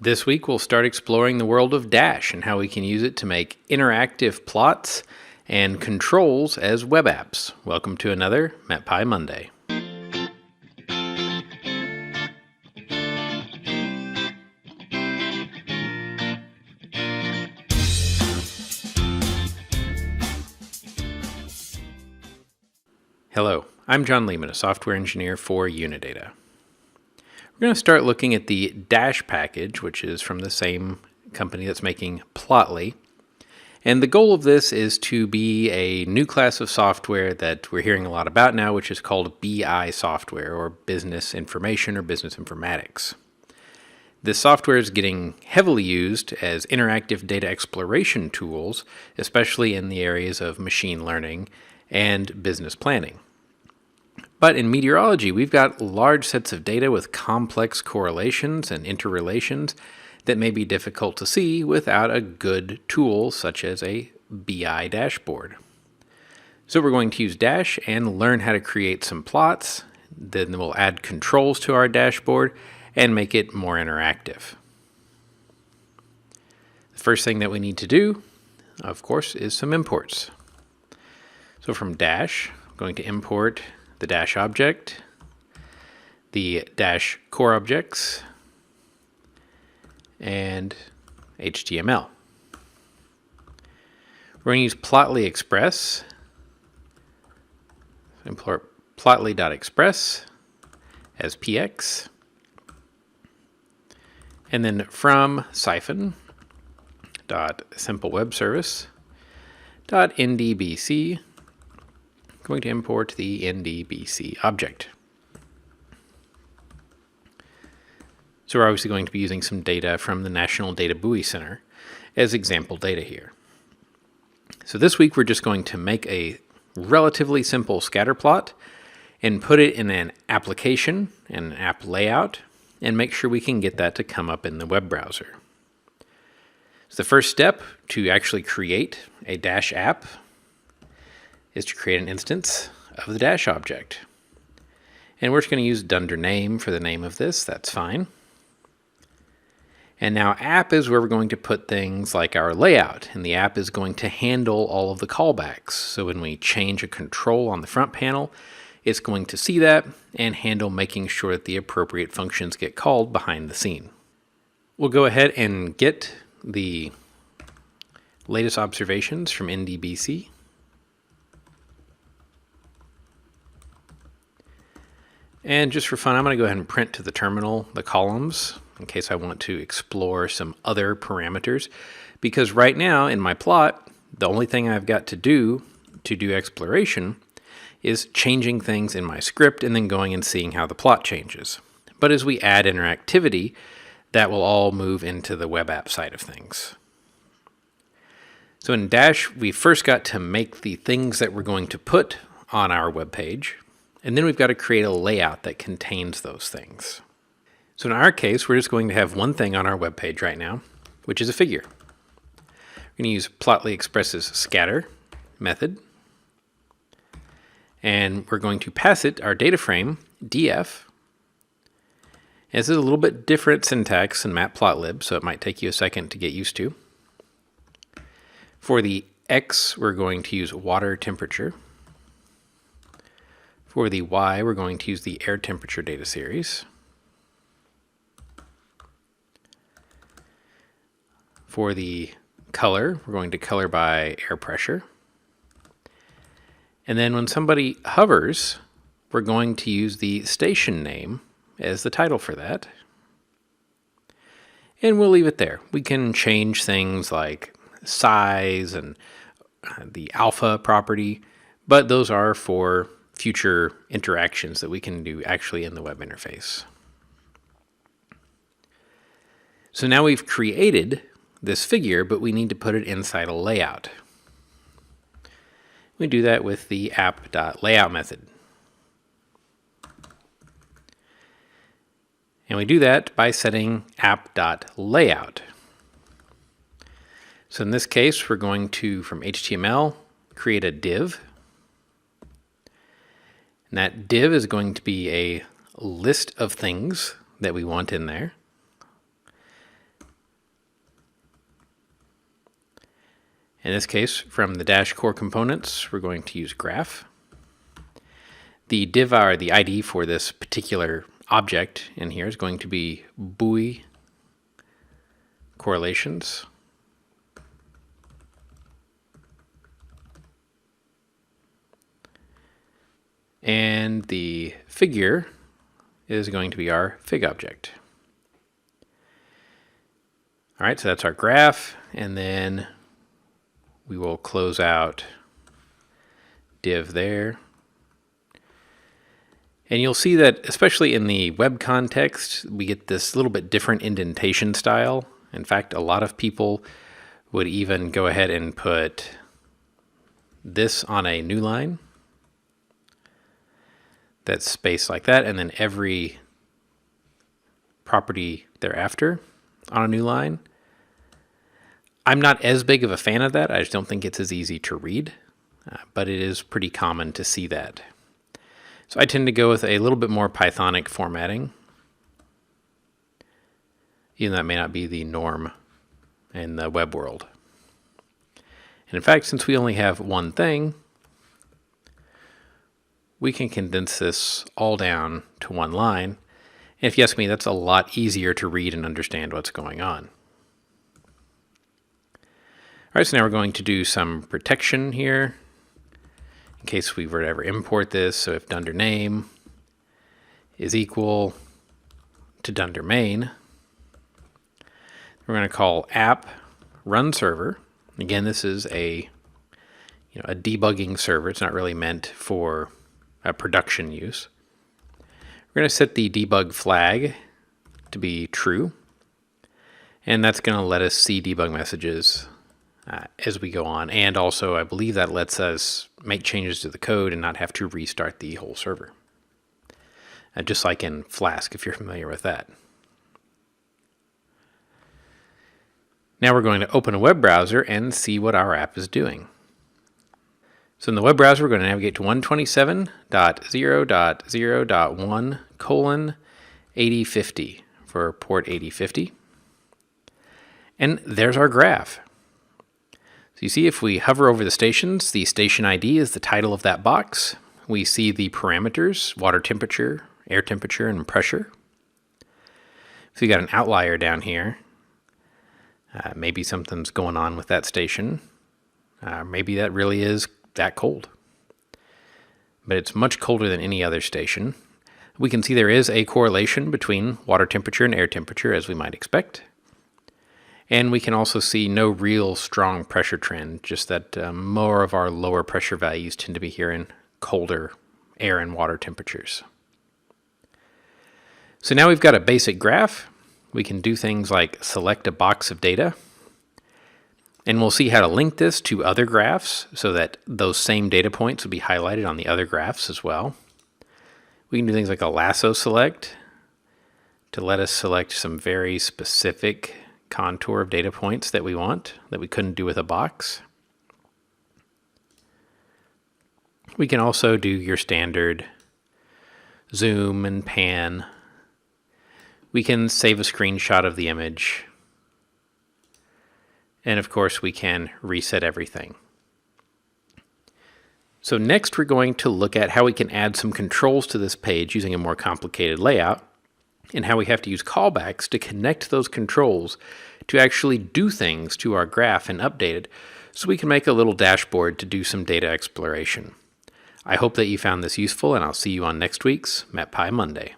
This week we'll start exploring the world of Dash and how we can use it to make interactive plots and controls as web apps. Welcome to another MetPy Monday. Hello, I'm John Lehman, a software engineer for Unidata. We're going to start looking at the Dash package, which is from the same company that's making Plotly. And the goal of this is to be a new class of software that we're hearing a lot about now, which is called BI software, or business information or business informatics. This software is getting heavily used as interactive data exploration tools, especially in the areas of machine learning and business planning. But in meteorology, we've got large sets of data with complex correlations and interrelations that may be difficult to see without a good tool such as a BI dashboard. So we're going to use Dash and learn how to create some plots. Then we'll add controls to our dashboard and make it more interactive. The first thing that we need to do, of course, is some imports. So from Dash, I'm going to import the Dash object, the Dash core objects, and HTML. We're going to use Plotly Express. Import plotly.express as px. And then from siphon.simplewebservice.ndbc, going to import the NDBC object. So we're obviously going to be using some data from the National Data Buoy Center as example data here. So this week we're just going to make a relatively simple scatter plot and put it in an application and an app layout and make sure we can get that to come up in the web browser. So the first step to actually create a Dash app is to create an instance of the Dash object. And we're just going to use dunder name for the name of this. That's fine. And now app is where we're going to put things like our layout. And the app is going to handle all of the callbacks. So when we change a control on the front panel, it's going to see that and handle making sure that the appropriate functions get called behind the scene. We'll go ahead and get the latest observations from NDBC. And just for fun, I'm going to go ahead and print to the terminal the columns in case I want to explore some other parameters. Because right now in my plot, the only thing I've got to do exploration is changing things in my script and then going and seeing how the plot changes. But as we add interactivity, that will all move into the web app side of things. So in Dash, we first got to make the things that we're going to put on our web page. And then we've got to create a layout that contains those things. So in our case, we're just going to have one thing on our web page right now, which is a figure. We're going to use Plotly Express's scatter method. And we're going to pass it our data frame, df. And this is a little bit different syntax in matplotlib, so it might take you a second to get used to. For the x, we're going to use water temperature. For the y, we're going to use the air temperature data series. For the color, we're going to color by air pressure. And then when somebody hovers, we're going to use the station name as the title for that. And we'll leave it there. We can change things like size and the alpha property, but those are for future interactions that we can do actually in the web interface. So now we've created this figure, but we need to put it inside a layout. We do that with the app.layout method. And we do that by setting app.layout. So in this case, we're going to, from HTML, create a div. And that div is going to be a list of things that we want in there. In this case, from the dash core components, we're going to use graph. The div or the ID for this particular object in here is going to be buoy correlations. And the figure is going to be our fig object. All right, so that's our graph, and then we will close out div there. And you'll see that, especially in the web context, we get this little bit different indentation style. In fact, a lot of people would even go ahead and put this on a new line that's spaced like that, and then every property thereafter on a new line. I'm not as big of a fan of that. I just don't think it's as easy to read, but it is pretty common to see that. So I tend to go with a little bit more Pythonic formatting, even though that may not be the norm in the web world. And in fact, since we only have one thing, we can condense this all down to one line. And if you ask me, that's a lot easier to read and understand what's going on. All right, so now we're going to do some protection here in case we were to ever import this. So if dunder name is equal to dunder main, we're going to call app run server. Again, this is a debugging server. It's not really meant for production use. We're going to set the debug flag to be true, and that's going to let us see debug messages as we go on. And also, I believe that lets us make changes to the code and not have to restart the whole server. Just like in Flask, if you're familiar with that. Now we're going to open a web browser and see what our app is doing. So in the web browser, we're going to navigate to 127.0.0.1:8050 for port 8050. And there's our graph. So you see, if we hover over the stations, the station ID is the title of that box. We see the parameters: water temperature, air temperature, and pressure. So you got an outlier down here. Maybe something's going on with that station. Maybe that really is that cold. But it's much colder than any other station. We can see there is a correlation between water temperature and air temperature, as we might expect. And we can also see no real strong pressure trend, just that more of our lower pressure values tend to be here in colder air and water temperatures. So now we've got a basic graph. We can do things like select a box of data. And we'll see how to link this to other graphs so that those same data points will be highlighted on the other graphs as well. We can do things like a lasso select to let us select some very specific contour of data points that we want, that we couldn't do with a box. We can also do your standard zoom and pan. We can save a screenshot of the image. And of course, we can reset everything. So next, we're going to look at how we can add some controls to this page using a more complicated layout, and how we have to use callbacks to connect those controls to actually do things to our graph and update it so we can make a little dashboard to do some data exploration. I hope that you found this useful, and I'll see you on next week's MetPy Monday.